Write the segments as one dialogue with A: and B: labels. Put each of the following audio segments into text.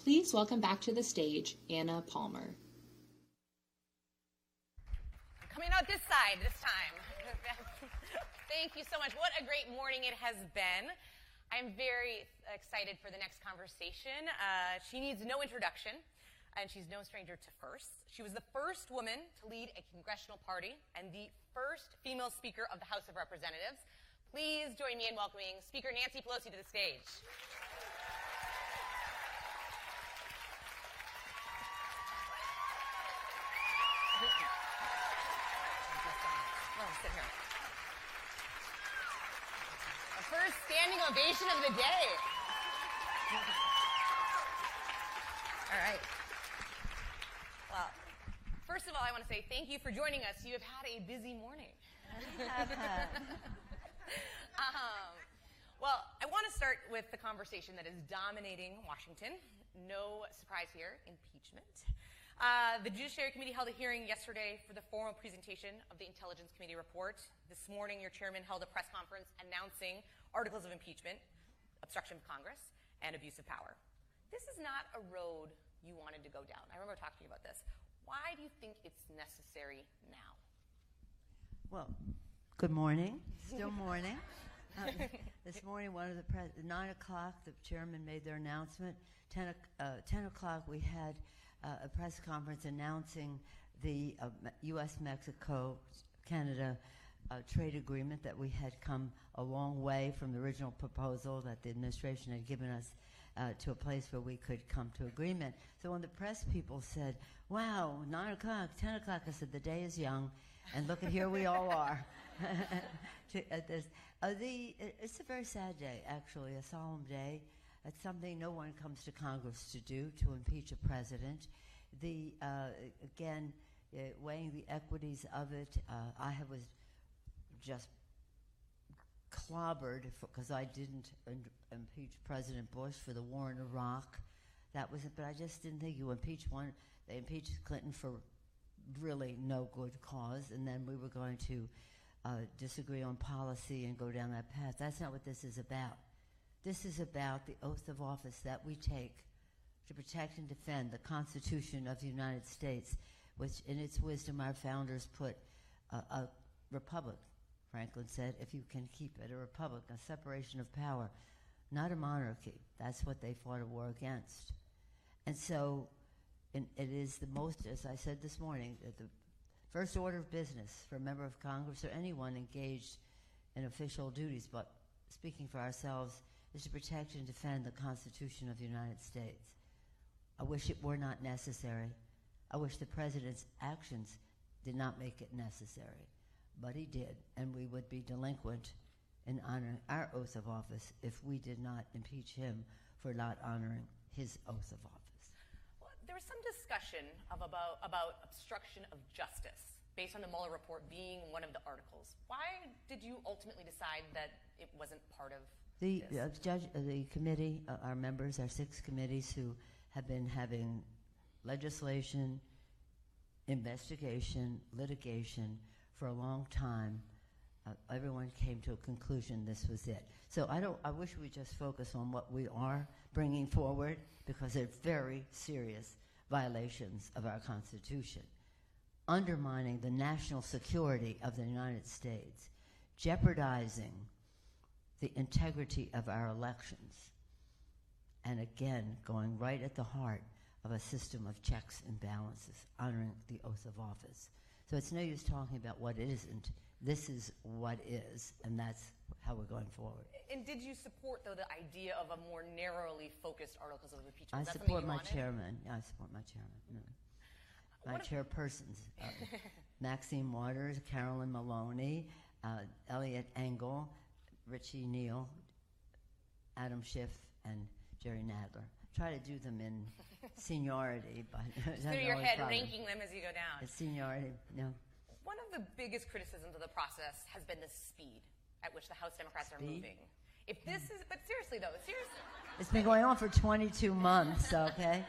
A: please welcome back to the stage Anna Palmer.
B: Coming out this side this time. Thank you so much. What a great morning it has been. I'm very excited for the next conversation. She needs no introduction, and she's no stranger to firsts. She was the first woman to lead a congressional party and the first female Speaker of the House of Representatives. Please join me in welcoming Speaker Nancy Pelosi to the stage. Sit here. The first standing ovation of the day. All right. Well, first of all, I want to say thank you for joining us. You have had a busy morning.
C: We have had.
B: Well, I want to start with the conversation that is dominating Washington. No surprise here, impeachment. The Judiciary Committee held a hearing yesterday for the formal presentation of the Intelligence Committee report. This morning, your chairman held a press conference announcing articles of impeachment, obstruction of Congress, and abuse of power. This is not a road you wanted to go down. I remember talking about this. Why do you think it's necessary now?
C: Well, good morning. Still morning. This morning, 9 o'clock, the chairman made their announcement. 10 o'clock, we had a press conference announcing the U.S.-Mexico-Canada trade agreement, that we had come a long way from the original proposal that the administration had given us to a place where we could come to agreement. So when the press people said, wow, 9 o'clock, 10 o'clock, I said, the day is young, and look at here we all are. It's a very sad day, actually, a solemn day. It's something no one comes to Congress to do, to impeach a president. Weighing the equities of it, I was just clobbered because I didn't impeach President Bush for the war in Iraq. That was it, but I just didn't think you impeach one. They impeached Clinton for really no good cause, and then we were going to disagree on policy and go down that path. That's not what this is about. This is about the oath of office that we take to protect and defend the Constitution of the United States, which in its wisdom our founders put a republic. Franklin said, if you can keep it, a republic, a separation of power, not a monarchy. That's what they fought a war against. And so it is the most, as I said this morning, the first order of business for a member of Congress or anyone engaged in official duties, but speaking for ourselves, is to protect and defend the Constitution of the United States. I wish it were not necessary. I wish the president's actions did not make it necessary, but he did, and we would be delinquent in honoring our oath of office if we did not impeach him for not honoring his oath of office.
B: Well, there was some discussion about obstruction of justice based on the Mueller report being one of the articles. Why did you ultimately decide that it wasn't part of
C: the committee, our members, our 6 committees who have been having legislation, investigation, litigation for a long time, everyone came to a conclusion this was it. So I wish we just focus on what we are bringing forward, because they're very serious violations of our Constitution, undermining the national security of the United States, jeopardizing the integrity of our elections, and again, going right at the heart of a system of checks and balances, honoring the oath of office. So it's no use talking about what isn't. This is what is, and that's how we're going forward.
B: And did you support, though, the idea of a more narrowly focused articles of impeachment?
C: I support my chairman. Yeah, I support my chairman. No. My chairpersons, Maxine Waters, Carolyn Maloney, Elliot Engel, Richie Neal, Adam Schiff, and Jerry Nadler. Try to do them in seniority, but
B: through your head, ranking them as you go down.
C: It's seniority, no.
B: One of the biggest criticisms of the process has been the speed at which the House Democrats are moving. If this is, but seriously though, seriously.
C: It's been going on for 22 months, okay?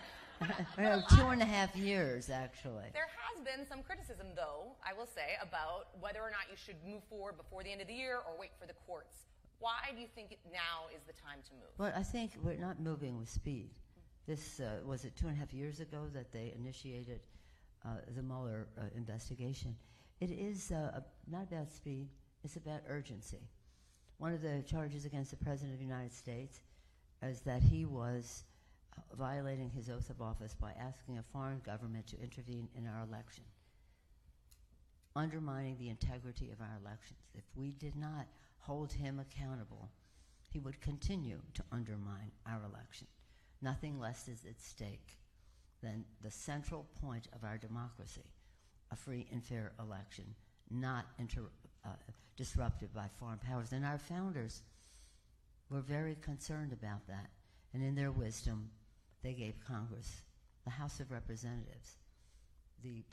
C: 2.5 years, actually.
B: There has been some criticism, though, I will say, about whether or not you should move forward before the end of the year or wait for the courts. Why do you think now is the time to move?
C: Well, I think we're not moving with speed. This was it 2.5 years ago that they initiated the Mueller investigation. It is not about speed, it's about urgency. One of the charges against the President of the United States is that he was violating his oath of office by asking a foreign government to intervene in our election, undermining the integrity of our elections. If we did not hold him accountable, he would continue to undermine our election. Nothing less is at stake than the central point of our democracy, a free and fair election, not disrupted by foreign powers. And our founders were very concerned about that. And in their wisdom, they gave Congress, the House of Representatives, the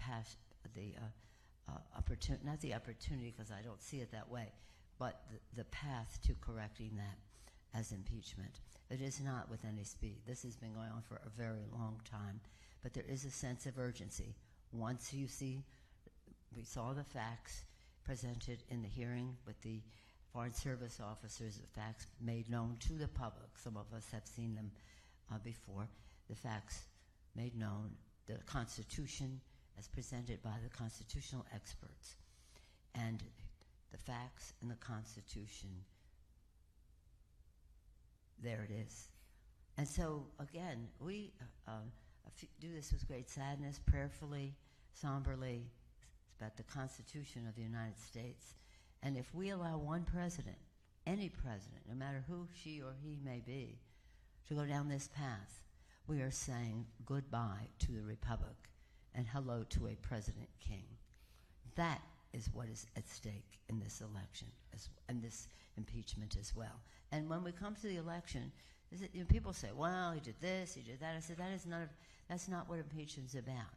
C: opportunity, not the opportunity because I don't see it that way, but the path to correcting that as impeachment. It is not with any speed. This has been going on for a very long time, but there is a sense of urgency. Once you see, we saw the facts presented in the hearing with the Foreign Service officers, the facts made known to the public. Some of us have seen them before. The facts made known, the Constitution as presented by the constitutional experts, and the facts in the Constitution, there it is. And so, again, we do this with great sadness, prayerfully, somberly. It's about the Constitution of the United States. And if we allow one president, any president, no matter who she or he may be, to go down this path, we are saying goodbye to the Republic and hello to a President King. That is what is at stake in this election and this impeachment as well. And when we come to the election, people say, well, he did this, he did that. I said, that's not what impeachment's about.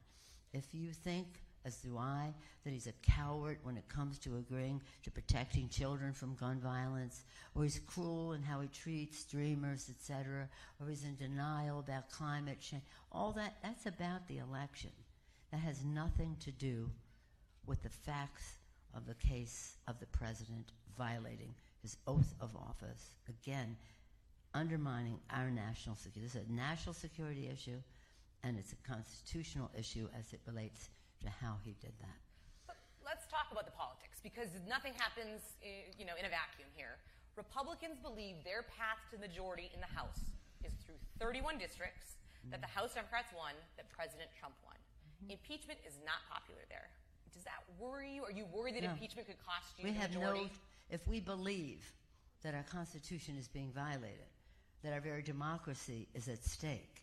C: If you think, as do I, that he's a coward when it comes to agreeing to protecting children from gun violence, or he's cruel in how he treats dreamers, etc., or he's in denial about climate change, all that's about the election. That has nothing to do with the facts of the case of the president violating his oath of office, again, undermining our national security. This is a national security issue, and it's a constitutional issue as it relates to how he did that.
B: But let's talk about the politics, because nothing happens, in a vacuum here. Republicans believe their path to majority in the House is through 31 districts, that the House Democrats won, that President Trump won. Impeachment is not popular there. Does that worry you? Are you worried that impeachment could cost you the majority?
C: If we believe that our Constitution is being violated, that our very democracy is at stake,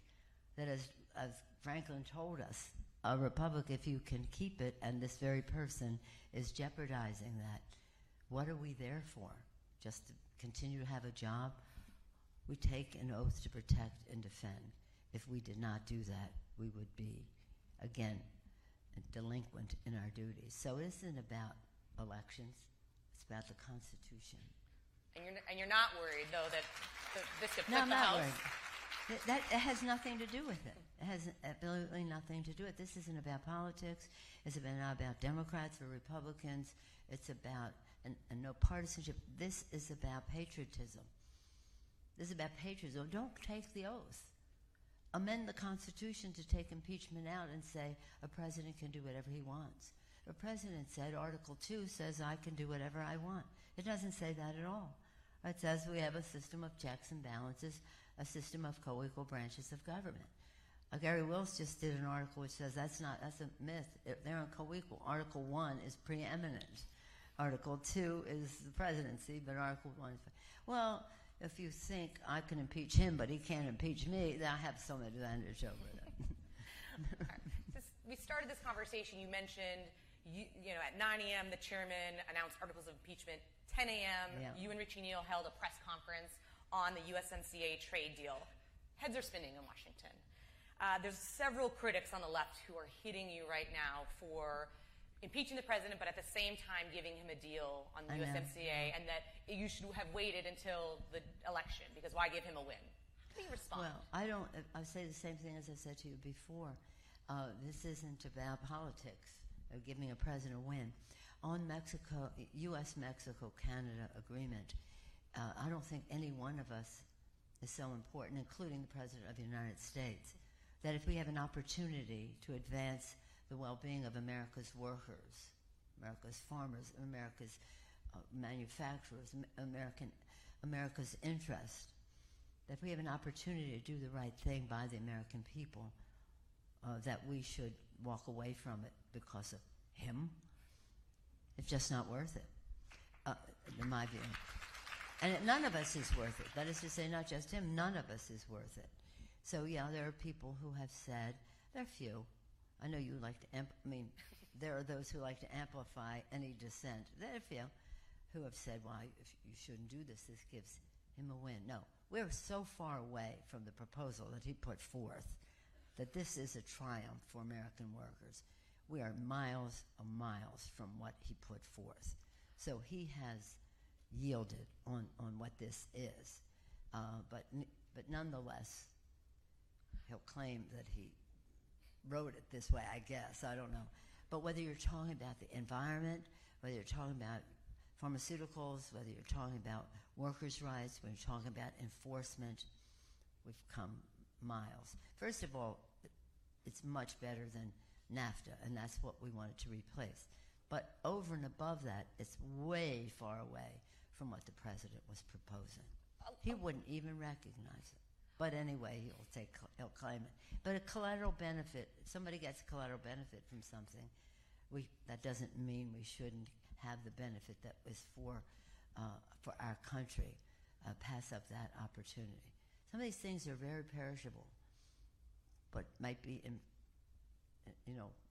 C: that as Franklin told us, a republic, if you can keep it, and this very person is jeopardizing that, what are we there for? Just to continue to have a job? We take an oath to protect and defend. If we did not do that, we would be, again, delinquent in our duties. So it isn't about elections. It's about the Constitution.
B: And you're not worried, though, that this could flip
C: No, I'm
B: the
C: not
B: House?
C: worried. That has nothing to do with it. It has absolutely nothing to do with it. This isn't about politics. It's not about Democrats or Republicans. It's about and no partisanship. This is about patriotism. This is about patriotism. Don't take the oath. Amend the Constitution to take impeachment out and say a president can do whatever he wants. The president said Article 2 says I can do whatever I want. It doesn't say that at all. It says we have a system of checks and balances, a system of co-equal branches of government. Gary Wills just did an article which says that's a myth. They're on co-equal. Article 1 is preeminent. Article 2 is the presidency, but Article 1 is... Well, if you think I can impeach him, but he can't impeach me, then I have some advantage over them.
B: We started this conversation, you mentioned, at 9 a.m. the chairman announced articles of impeachment. 10 a.m. You and Richie Neal held a press conference on the USMCA trade deal. Heads are spinning in Washington. There's several critics on the left who are hitting you right now for impeaching the president, but at the same time giving him a deal on the USMCA, and that you should have waited until the election, because why give him a win? How do you respond?
C: Well, I say the same thing as I said to you before. This isn't about politics, of giving a president a win. On U.S.-Mexico-Canada agreement, I don't think any one of us is so important, including the President of the United States, that if we have an opportunity to advance the well-being of America's workers, America's farmers, America's manufacturers, America's interest, that if we have an opportunity to do the right thing by the American people, that we should walk away from it because of him. It's just not worth it, in my view. And none of us is worth it. That is to say, not just him, none of us is worth it. So, yeah, there are people who have said, there are few. I know you like to, there are those who like to amplify any dissent. There are few who have said, well, if you shouldn't do this, this gives him a win. No, we're so far away from the proposal that he put forth that this is a triumph for American workers. We are miles and miles from what he put forth. So he has yielded on what this is. But nonetheless, he'll claim that he wrote it this way, I guess. I don't know. But whether you're talking about the environment, whether you're talking about pharmaceuticals, whether you're talking about workers' rights, when you're talking about enforcement, we've come miles. First of all, it's much better than NAFTA, and that's what we wanted to replace. But over and above that, it's way far away from what the president was proposing. He wouldn't even recognize it. But anyway, he'll claim it. But a collateral benefit, if somebody gets a collateral benefit from something, that doesn't mean we shouldn't have the benefit that was for our country, pass up that opportunity. Some of these things are very perishable, but might be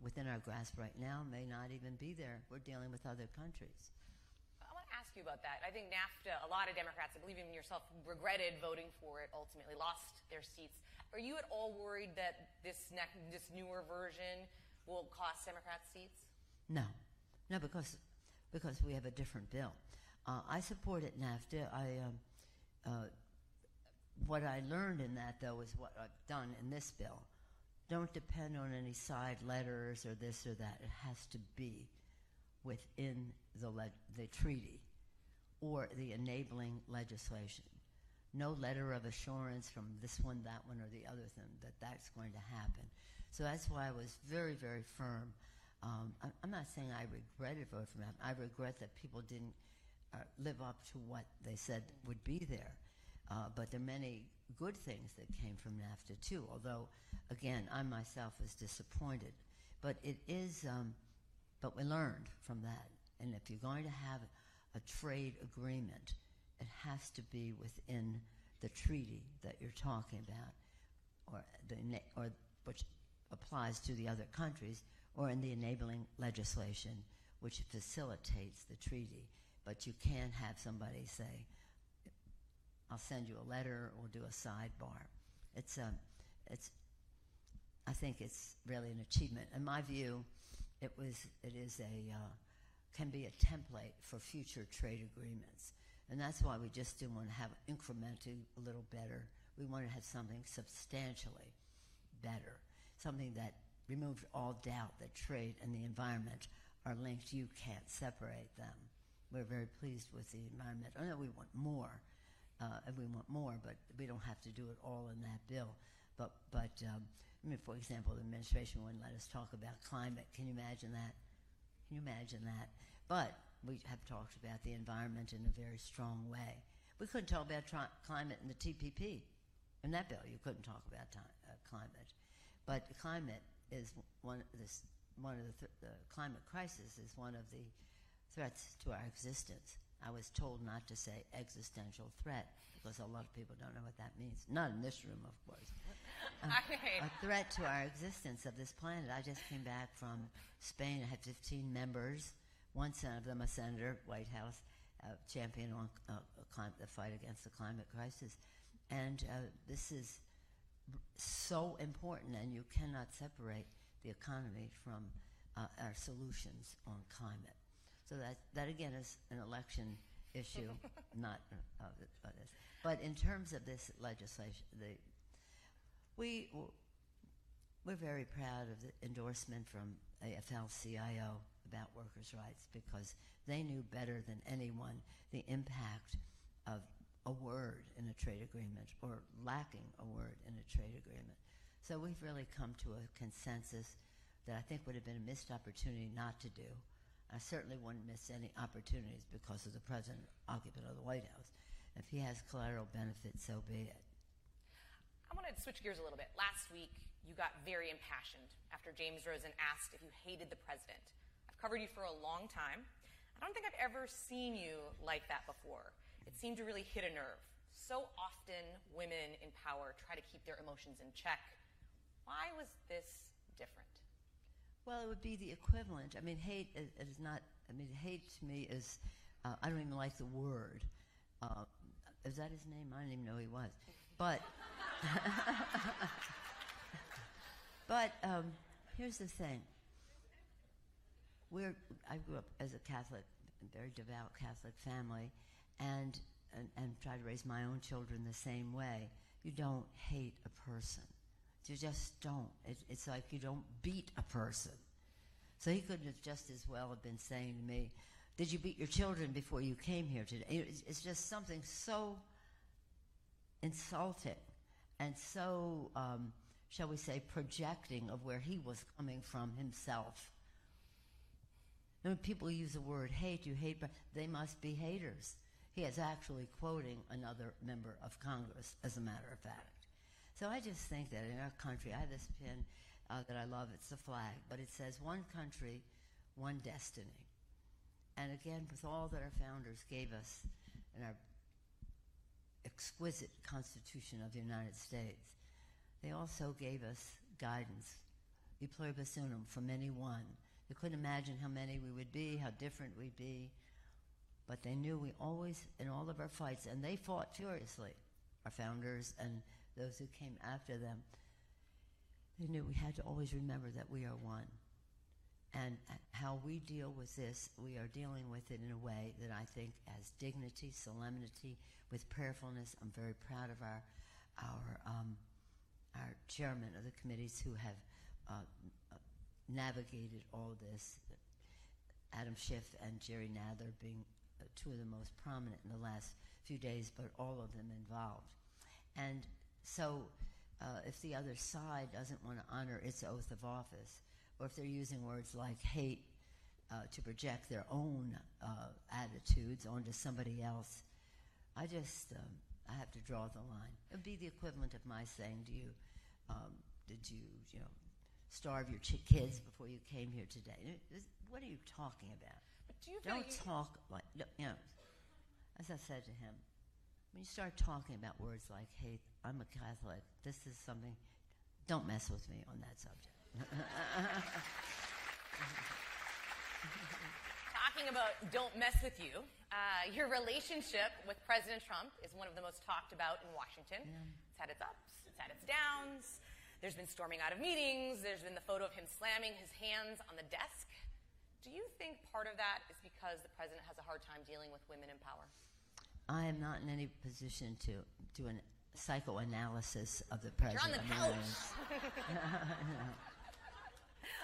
C: within our grasp right now, may not even be there. We're dealing with other countries.
B: I want to ask you about that. I think NAFTA, a lot of Democrats, I believe even yourself, regretted voting for it, ultimately lost their seats. Are you at all worried that this newer version will cost Democrats seats?
C: No, because we have a different bill. I supported NAFTA. What I learned in that, though, is what I've done in this bill. Don't depend on any side letters or this or that. It has to be within the treaty or the enabling legislation. No letter of assurance from this one, that one, or the other thing that that's going to happen. So that's why I was very, very firm. I'm not saying I regretted voting for NAFTA. I regret that people didn't live up to what they said would be there. But there are many good things that came from NAFTA, too, although, again, I myself was disappointed. But it is, but we learned from that. And if you're going to have a trade agreement, it has to be within the treaty that you're talking about, or which applies to the other countries, or in the enabling legislation, which facilitates the treaty. But you can't have somebody say, I'll send you a letter or do a sidebar. I think it's really an achievement. In my view, can be a template for future trade agreements. And that's why we just didn't want to have incrementally a little better. We want to have something substantially better, something that removed all doubt that trade and the environment are linked. You can't separate them. We're very pleased with the environment. I know we want more. And we want more, but we don't have to do it all in that bill. But for example, the administration wouldn't let us talk about climate. Can you imagine that? Can you imagine that? But we have talked about the environment in a very strong way. We couldn't talk about climate in the TPP. In that bill, you couldn't talk about climate. But climate is the climate crisis is one of the threats to our existence. I was told not to say existential threat because a lot of people don't know what that means. Not in this room, of course. A threat to our existence of this planet. I just came back from Spain. I had 15 members. One of them a senator, White House, champion on the fight against the climate crisis. And this is so important, and you cannot separate the economy from our solutions on climate. So that again is an election issue, not this. But in terms of this legislation, we're very proud of the endorsement from AFL-CIO about workers' rights because they knew better than anyone the impact of a word in a trade agreement or lacking a word in a trade agreement. So we've really come to a consensus that I think would have been a missed opportunity not to do. I certainly wouldn't miss any opportunities because of the president occupant of the White House. If he has collateral benefits, so be it.
B: I want to switch gears a little bit. Last week, you got very impassioned after James Rosen asked if you hated the president. I've covered you for a long time. I don't think I've ever seen you like that before. It seemed to really hit a nerve. So often, women in power try to keep their emotions in check. Why was this different?
C: Well, it would be the equivalent. I mean, hate is not, I mean, hate to me is, I don't even like the word. Is that his name? I didn't even know he was. But, here's the thing. I grew up as a Catholic, a very devout Catholic family, and tried to raise my own children the same way. You don't hate a person. You just don't. It's like you don't beat a person. So he could have just as well have been saying to me, did you beat your children before you came here today? It's just something so insulting and so, shall we say, projecting of where he was coming from himself. When people use the word hate, you hate, they must be haters. He is actually quoting another member of Congress, as a matter of fact. So I just think that in our country, I have this pin that I love. It's a flag, but it says one country, one destiny. And again, with all that our founders gave us in our exquisite Constitution of the United States, they also gave us guidance, e pluribus unum, from any one. They couldn't imagine how many we would be, how different we'd be, but they knew we always, in all of our fights, and they fought furiously, our founders and those who came after them, they knew we had to always remember that we are one. And how we deal with this, we are dealing with it in a way that I think has dignity, solemnity, with prayerfulness. I'm very proud of our chairman of the committees who have navigated all this, Adam Schiff and Jerry Nadler being two of the most prominent in the last few days, but all of them involved. And so if the other side doesn't want to honor its oath of office, or if they're using words like hate to project their own attitudes onto somebody else, I have to draw the line. It would be the equivalent of my saying to you, did you starve your kids before you came here today? What are you talking about?
B: But do you
C: Don't talk like, as I said to him, when you start talking about words like hate, I'm a Catholic, this is something, don't mess with me on that subject.
B: Talking about don't mess with you, your relationship with President Trump is one of the most talked about in Washington. Yeah. It's had its ups, it's had its downs. There's been storming out of meetings. There's been the photo of him slamming his hands on the desk. Do you think part of that is because the president has a hard time dealing with women in power?
C: I am not in any position to do a psychoanalysis of the president.
B: You're on the couch.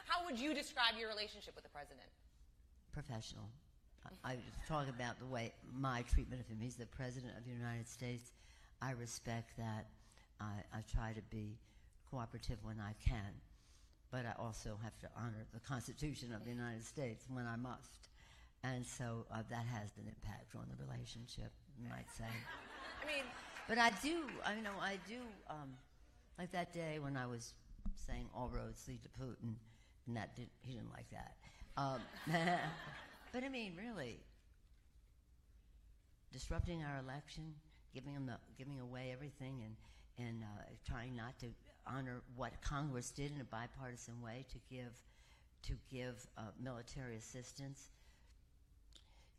B: How would you describe your relationship with the president?
C: Professional. I talk about the way my treatment of him. He's the president of the United States. I respect that. I try to be cooperative when I can, but I also have to honor the Constitution of the United States when I must. And so that has an impact on the relationship, you might say.
B: I mean,
C: but I do, like that day when I was saying all roads lead to Putin, and he didn't like that. But I mean, really, disrupting our election, giving away everything, and trying not to honor what Congress did in a bipartisan way to give military assistance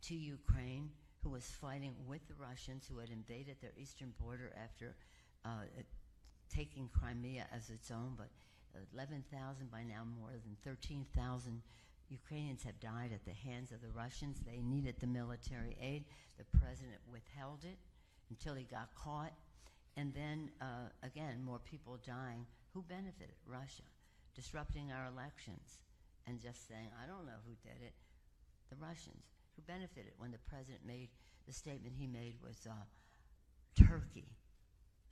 C: to Ukraine, who was fighting with the Russians, who had invaded their eastern border after taking Crimea as its own, but 11,000, by now more than 13,000 Ukrainians have died at the hands of the Russians. They needed the military aid. The president withheld it until he got caught. And then, again, more people dying. Who benefited? Russia. Disrupting our elections and just saying, I don't know who did it. The Russians. Who benefited when the president made the statement he made was Turkey,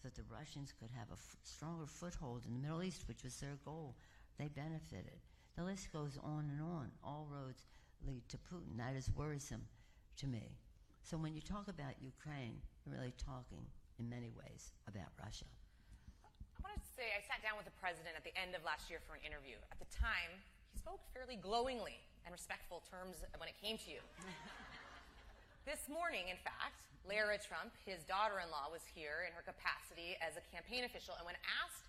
C: so that the Russians could have a stronger foothold in the Middle East, which was their goal. They benefited. The list goes on and on. All roads lead to Putin. That is worrisome to me. So when you talk about Ukraine, you're really talking in many ways about Russia.
B: I wanted to say I sat down with the president at the end of last year for an interview. At the time, he spoke fairly glowingly and respectful terms when it came to you. This morning, in fact, Lara Trump, his daughter-in-law, was here in her capacity as a campaign official, and when asked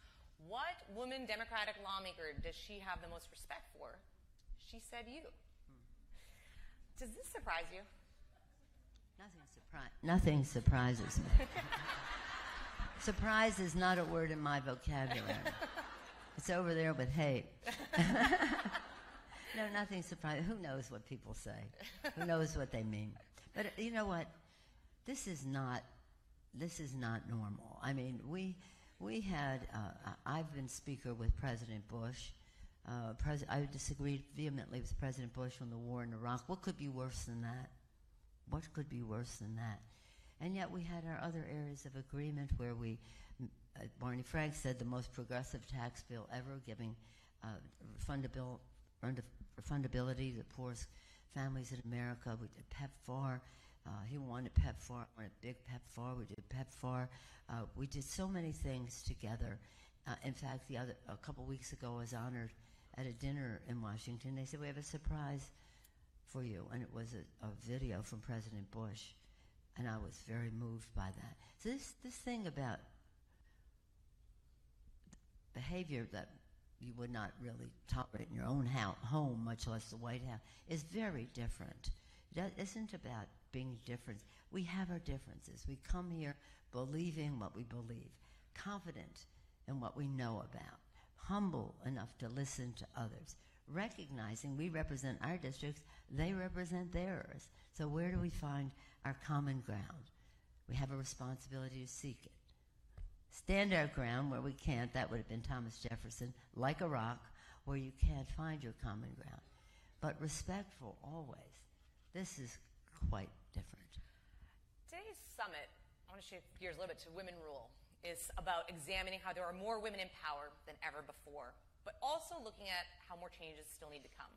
B: what woman Democratic lawmaker does she have the most respect for, she said you. Does this surprise you?
C: Nothing surprises me. Surprise is not a word in my vocabulary. It's over there with hate. No, nothing surprising. Who knows what people say? Who knows what they mean? But you know what? This is not normal. I mean, we had. I've been speaker with President Bush. I disagreed vehemently with President Bush on the war in Iraq. What could be worse than that? What could be worse than that? And yet we had our other areas of agreement where we, Barney Frank said, the most progressive tax bill ever, giving fundability to the poorest families in America. We did PEPFAR. He wanted PEPFAR, wanted big PEPFAR. We did PEPFAR. We did so many things together. In fact, a couple weeks ago, I was honored at a dinner in Washington. They said, we have a surprise for you. And it was a video from President Bush. And I was very moved by that. So this thing about behavior that you would not really tolerate in your own home, much less the White House, is very different. That isn't about being different. We have our differences. We come here believing what we believe, confident in what we know about, humble enough to listen to others, recognizing we represent our districts, they represent theirs. So where do we find our common ground? We have a responsibility to seek it. Stand our ground where we can't. That would have been Thomas Jefferson, like a rock, where you can't find your common ground. But respectful always. This is quite different.
B: Today's summit, I want to shift gears a little bit to women rule, is about examining how there are more women in power than ever before, but also looking at how more changes still need to come.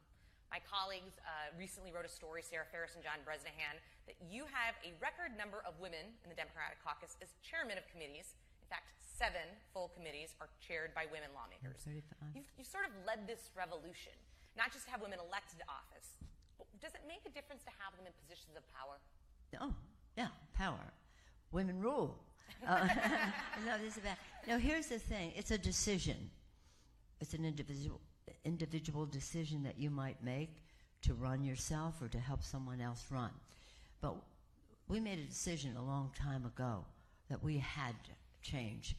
B: My colleagues recently wrote a story, Sarah Ferris and John Bresnahan, that you have a record number of women in the Democratic caucus as chairmen of committees. In fact, 7 full committees are chaired by women lawmakers.
C: 35.
B: You've sort of led this revolution, not just to have women elected to office, but does it make a difference to have them in positions of power?
C: Oh, yeah, power. Women rule. No, here's the thing. It's a decision. It's an individual decision that you might make to run yourself or to help someone else run. But we made a decision a long time ago that we had to change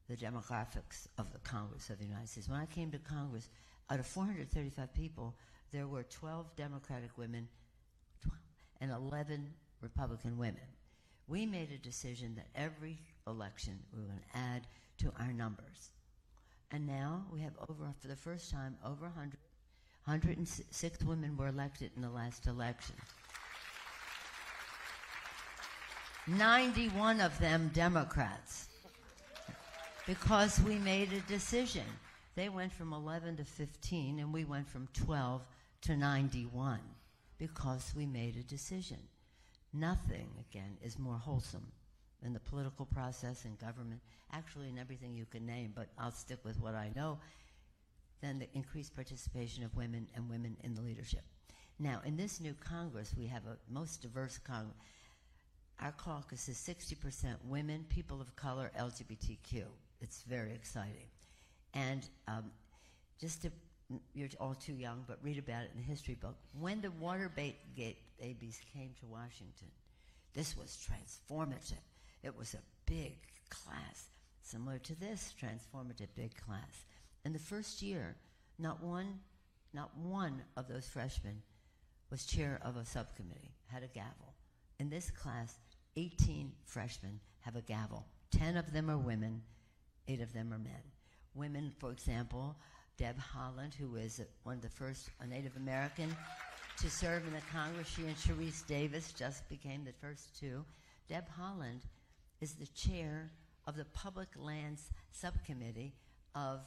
C: the demographics of the Congress of the United States. When I came to Congress, out of 435 people, there were 12 Democratic women and 11 Republican women. We made a decision that every election we were going to add to our numbers. And now we have for the first time, over 106 women were elected in the last election. 91 of them Democrats. Because we made a decision. They went from 11 to 15, and we went from 12 to 91 because we made a decision. Nothing, again, is more wholesome in the political process and government, actually in everything you can name, but I'll stick with what I know, than the increased participation of women and women in the leadership. Now, in this new Congress, we have a most diverse Congress. Our caucus is 60% women, people of color, LGBTQ. It's very exciting. And you're all too young, but read about it in the history book. When the Watergate babies came to Washington, this was transformative. It was a big class, similar to this transformative big class. In the first year, not one of those freshmen was chair of a subcommittee, had a gavel. In this class, 18 freshmen have a gavel. 10 of them are women, 8 of them are men. Women, for example, Deb Haaland, who is one of the first Native American to serve in the Congress. She and Sharice Davis just became the first 2. Deb Haaland is the chair of the Public Lands Subcommittee of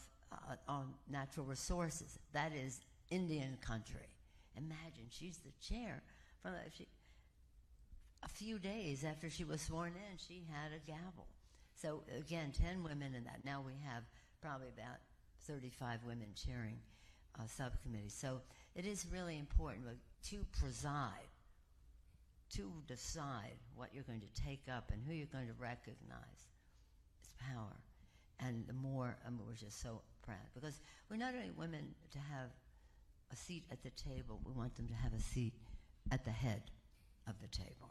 C: on Natural Resources. That is Indian country. Imagine, she's the chair. A few days after she was sworn in, she had a gavel. So again, 10 women in that. Now we have probably about 35 women chairing subcommittees. So it is really important to preside, to decide what you're going to take up and who you're going to recognize. It's power. And the more, we're just so proud. Because we not only women to have a seat at the table, we want them to have a seat at the head of the table.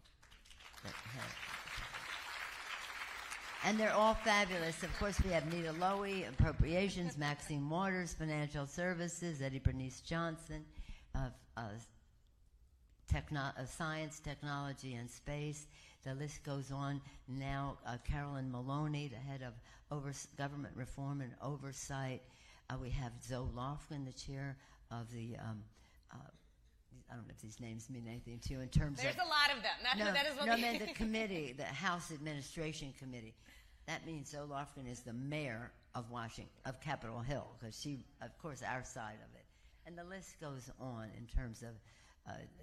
C: And they're all fabulous. Of course, we have Nita Lowy, Appropriations, Maxine Waters, Financial Services, Eddie Bernice Johnson, Science, Technology, and Space. The list goes on. Now, Carolyn Maloney, the head of Government Reform and Oversight. We have Zoe Lofgren, the chair of the I don't know if these names mean anything to you in terms
B: There's
C: of...
B: a lot of them. That is what
C: I mean the committee, the House Administration Committee. That means Zoe Lofgren is the mayor of Capitol Hill, because she, of course, our side of it. And the list goes on in terms of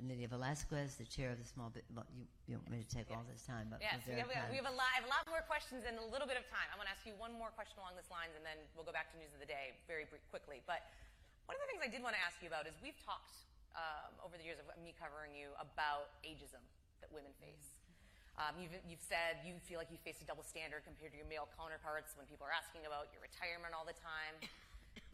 C: Nydia Velasquez, the chair of the small bit. Well, you want me to take all this time? But
B: yes, we have a lot more questions and a little bit of time. I want to ask you one more question along this lines, and then we'll go back to news of the day very quickly. But one of the things I did want to ask you about is we've talked over the years of me covering you about ageism that women face. You've said you feel like you face a double standard compared to your male counterparts when people are asking about your retirement all the time.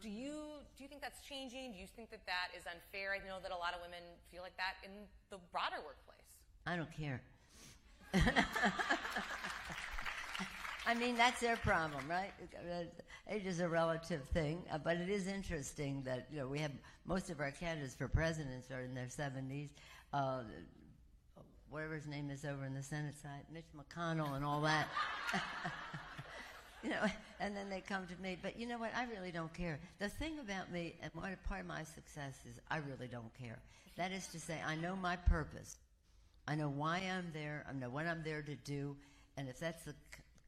B: Do you think that's changing? Do you think that is unfair? I know that a lot of women feel like that in the broader workplace.
C: I don't care. I mean, that's their problem, right? Age is a relative thing, but it is interesting that we have most of our candidates for presidents are in their 70s. Whatever his name is over in the Senate side, Mitch McConnell and all that. And then they come to me. But you know what? I really don't care. The thing about me, and part of my success is I really don't care. That is to say, I know my purpose. I know why I'm there. I know what I'm there to do. And if that's the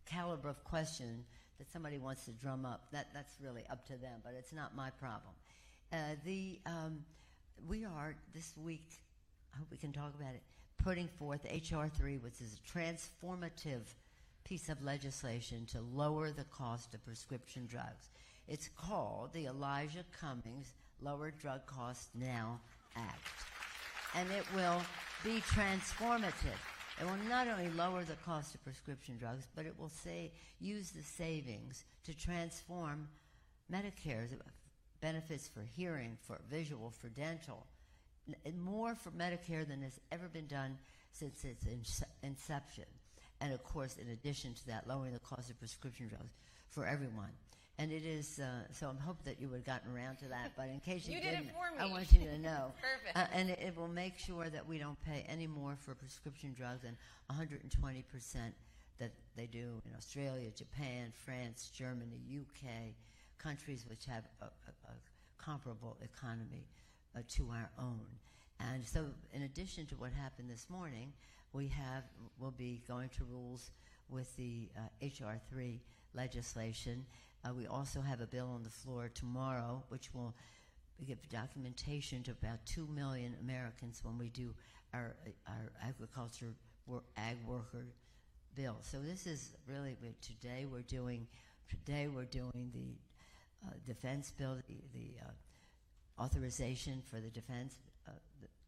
C: caliber of question that somebody wants to drum up, that's really up to them. But it's not my problem. We are, this week, I hope we can talk about it, putting forth H.R. 3, which is a transformative piece of legislation to lower the cost of prescription drugs. It's called the Elijah Cummings Lower Drug Costs Now Act. And it will be transformative. It will not only lower the cost of prescription drugs, but it will use the savings to transform Medicare's benefits for hearing, for visual, for dental, more for Medicare than has ever been done since its inception. And of course, in addition to that, lowering the cost of prescription drugs for everyone. And it is, so I'm hoping that you would have gotten around to that, but in case you didn't,
B: did it for me.
C: I want you to know.
B: Perfect.
C: And it will make sure that we don't pay any more for prescription drugs than 120% that they do in Australia, Japan, France, Germany, UK, countries which have a comparable economy to our own. And so in addition to what happened this morning, we'll be going to rules with the H.R. 3 legislation. We also have a bill on the floor tomorrow, which will give documentation to about 2 million Americans when we do our agriculture ag worker bill. So this is really today we're doing the defense bill, the authorization for the defense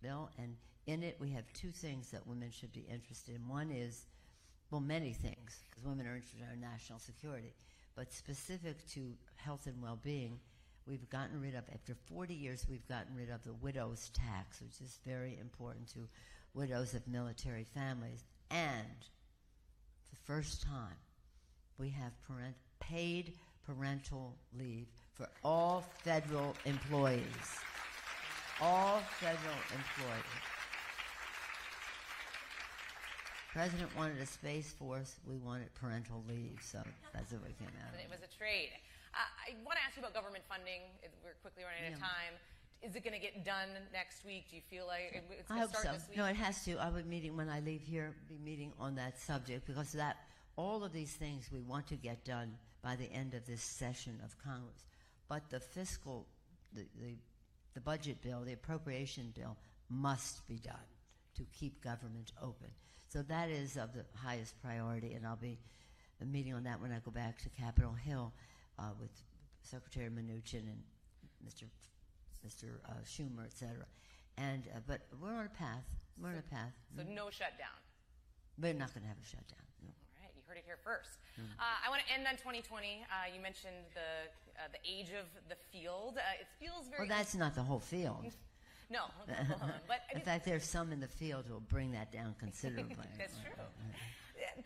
C: bill, and in it we have two things that women should be interested in. One is, well, many things, because women are interested in our national security, but specific to health and well-being, we've gotten rid of, after 40 years, we've gotten rid of the widow's tax, which is very important to widows of military families. And for the first time, we have paid parental leave for all federal employees. All federal employees. President wanted a space force. We wanted parental leave, so that's what we came out of.
B: It was a trade. I want to ask you about government funding. We're quickly running out of time. Is it going to get done next week? Do you feel like it's going to start this week?
C: No, it has to. I would when I leave here, be meeting on that subject, because that all of these things we want to get done by the end of this session of Congress. But the fiscal, the budget bill, the appropriation bill must be done to keep government open. So that is of the highest priority, and I'll be meeting on that when I go back to Capitol Hill with Secretary Mnuchin and Mr. Schumer, et cetera. And but we're on a path. We're on a path.
B: So no shutdown.
C: We're not going to have a shutdown. No.
B: All right, you heard it here first. I want to end on 2020. You mentioned the age of the field. It feels very.
C: Well, that's not the whole field.
B: No, but
C: in fact, there's some in the field who will bring that down considerably.
B: That's true.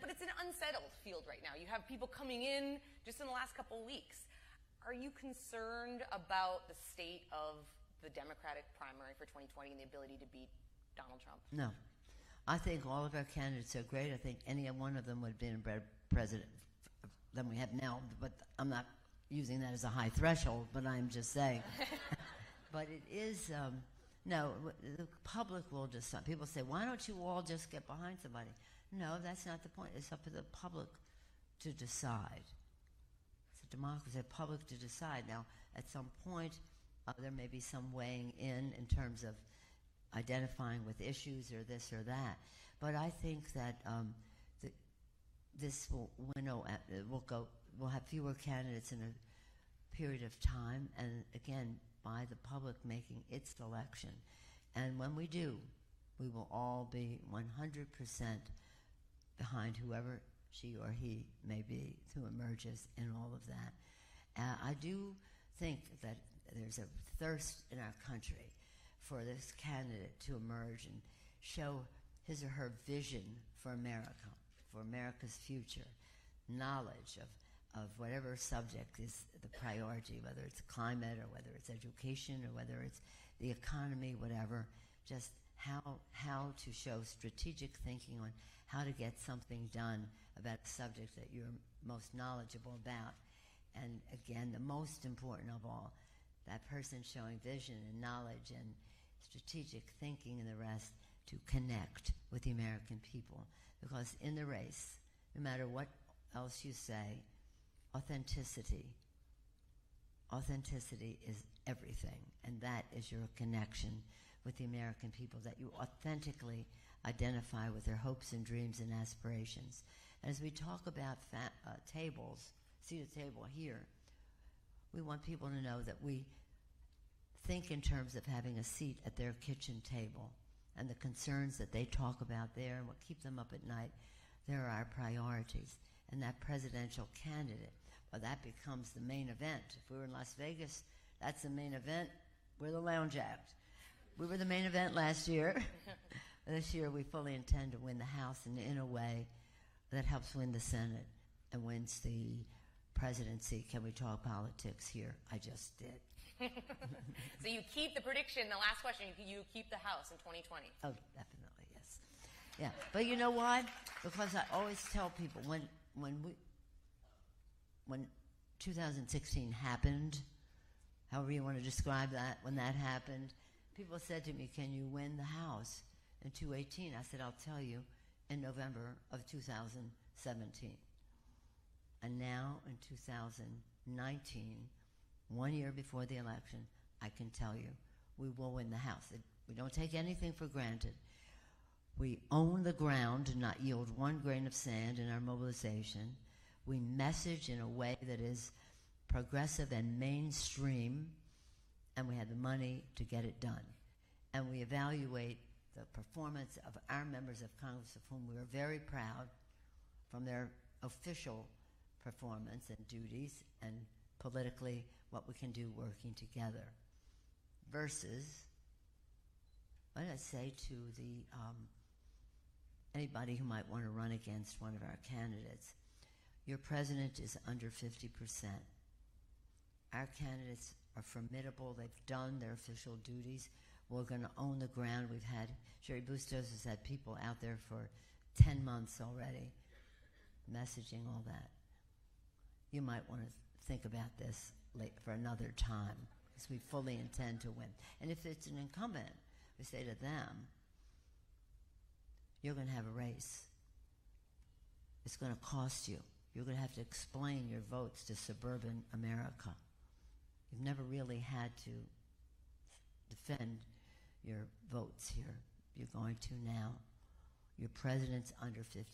B: But it's an unsettled field right now. You have people coming in just in the last couple of weeks. Are you concerned about the state of the Democratic primary for 2020 and the ability to beat Donald Trump?
C: No. I think all of our candidates are great. I think any one of them would have been a better president than we have now. But I'm not using that as a high threshold, but I'm just saying. But it is, no, the public will decide. People say, why don't you all just get behind somebody? No, that's not the point. It's up to the public to decide. It's a democracy, the public to decide. Now, at some point, there may be some weighing in terms of identifying with issues or this or that. But I think that this will winnow. We'll have fewer candidates in a period of time, and again, by the public making its selection. And when we do, we will all be 100% behind whoever she or he may be who emerges in all of that. I do think that there's a thirst in our country for this candidate to emerge and show his or her vision for America, for America's future, knowledge of whatever subject is the priority, whether it's climate or whether it's education or whether it's the economy, whatever, just how to show strategic thinking on how to get something done about the subject that you're most knowledgeable about. And again, the most important of all, that person showing vision and knowledge and strategic thinking and the rest to connect with the American people. Because in the race, no matter what else you say, authenticity is everything. And that is your connection with the American people, that you authentically identify with their hopes and dreams and aspirations. And as we talk about tables, see the table here, we want people to know that we think in terms of having a seat at their kitchen table, and the concerns that they talk about there and what keep them up at night, there are our priorities. And that presidential candidate, well, that becomes the main event. If we were in Las Vegas, that's the main event. We're the lounge act. We were the main event last year. This year we fully intend to win the House in a way that helps win the Senate and wins the presidency. Can we talk politics here? I just did.
B: So you keep the prediction, the last question, you keep the House in 2020.
C: Oh, definitely, yes. Yeah, but you know why? Because I always tell people when 2016 happened, however you want to describe that, when that happened, people said to me, can you win the House in 2018? I said, I'll tell you in November of 2017. And now in 2019, 1 year before the election, I can tell you we will win the House. We don't take anything for granted. We own the ground and not yield one grain of sand in our mobilization. We message in a way that is progressive and mainstream, and we have the money to get it done. And we evaluate the performance of our members of Congress, of whom we are very proud, from their official performance and duties, and politically what we can do working together, versus what did I say to the anybody who might want to run against one of our candidates. Your president is under 50%. Our candidates are formidable. They've done their official duties. We're going to own the ground. We've had, Sherry Bustos has had people out there for 10 months already messaging all that. You might want to think about this for another time, because we fully intend to win. And if it's an incumbent, we say to them, you're going to have a race. it's going to cost you. You're going to have to explain your votes to suburban America. You've never really had to defend your votes here. You're going to now. Your president's under 50%.